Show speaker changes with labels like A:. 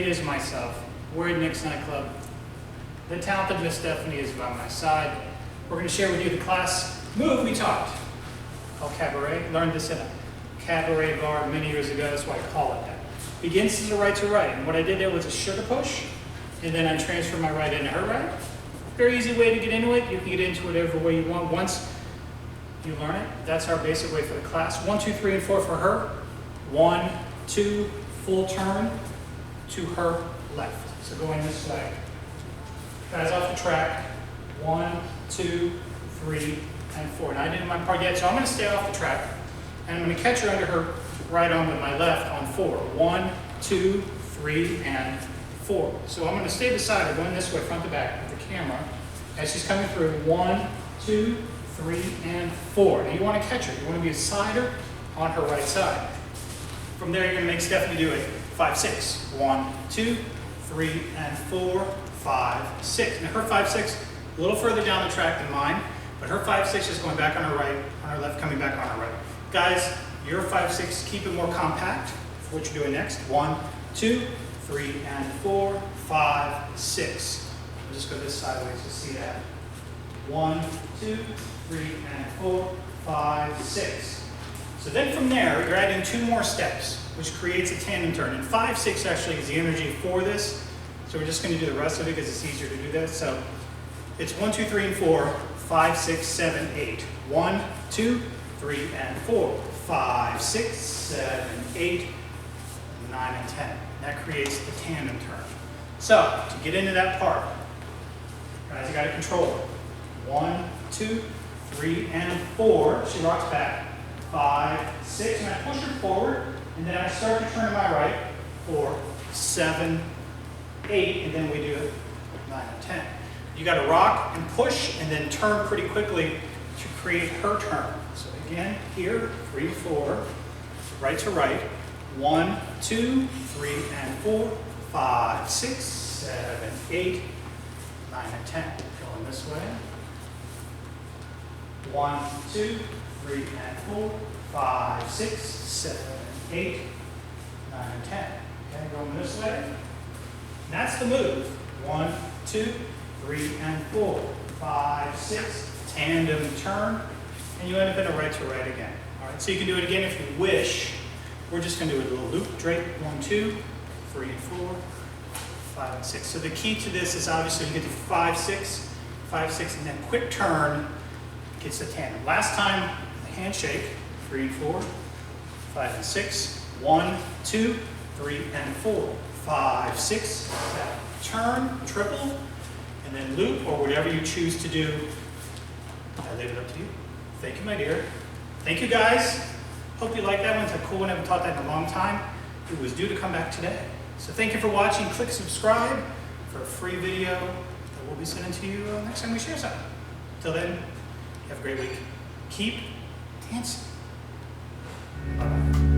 A: it is myself. We're at Nick's Nightclub. The talented Miss Stephanie is by my side. We're going to share with you the class move we taught, called Cabaret. Learned this in a cabaret bar many years ago, that's why I call it that. Begins as a right to right, and what I did there was a sugar push, and then I transferred my right into her right. Very easy way to get into it. You can get into it whatever way you want. Once you learn it, that's our basic way for the class. 1, 2, 3, and 4 for her. 1, 2, full turn to her left. So going this way. Guys off the track. 1, 2, 3, and 4. Now I didn't do my part yet, so I'm going to stay off the track. And I'm going to catch her under her right arm with my left on 4. 1, 2, 3, and 4. So I'm going to stay beside her, going this way, front to back with the camera, as she's coming through. 1, 2, 3, and 4. Now you want to catch her. You want to be beside her on her right side. From there, you're going to make Stephanie do it. 5, 6. 1, 2, 3, and 4, 5, 6. Now her 5, 6, a little further down the track than mine, but her 5, 6 is going back on her right, on her left, coming back on her right. Guys, your 5, 6, keep it more compact for what you're doing next. 1, 2, 3, and 4, 5, 6. I'll just go this sideways to see that. 1, 2, 3, and 4, 5, 6. So then from there, you're adding 2 more steps, which creates a tandem turn. And 5, 6 actually is the energy for this. So we're just going to do the rest of it because it's easier to do that. So it's 1, 2, 3, and 4, 5, 6, 7, 8. 1, 2, 3, and 4, 5, 6, 7, 8, 9, and 10. That creates the tandem turn. So to get into that part, guys, you got to control it. 1, 2, 3, and 4. She rocks back. 5, 6, and I push her forward, and then I start to turn to my right. 4, 7, 8, and then we do 9 and 10. You got to rock and push, and then turn pretty quickly to create her turn. So again, here, 3, 4, right to right. 1, 2, 3, and 4, 5, 6, 7, 8, 9, and 10. Going this way. 1, 2, 3, and 4, 5, 6, 7, 8, 9, and 10. Okay, going this way. And that's the move. 1, 2, 3, and 4, 5, 6, tandem turn, and you end up in a right to right again. All right, so you can do it again if you wish. We're just going to do a little loop drape. 1, 2, 3, and 4, 5, and 6. So the key to this is obviously you get to 5, 6, 5, 6, and then quick turn gets the tandem. Last time, the handshake. 3 and 4, 5 and 6. 1, 2, 3, and 4, 5, 6. Turn, triple, and then loop, or whatever you choose to do. I leave it up to you. Thank you, my dear. Thank you, guys. Hope you like that one. It's a cool one. I haven't taught that in a long time. It was due to come back today. So thank you for watching. Click subscribe for a free video that we'll be sending to you next time we share something. Till then, have a great week. Keep dancing. Bye-bye.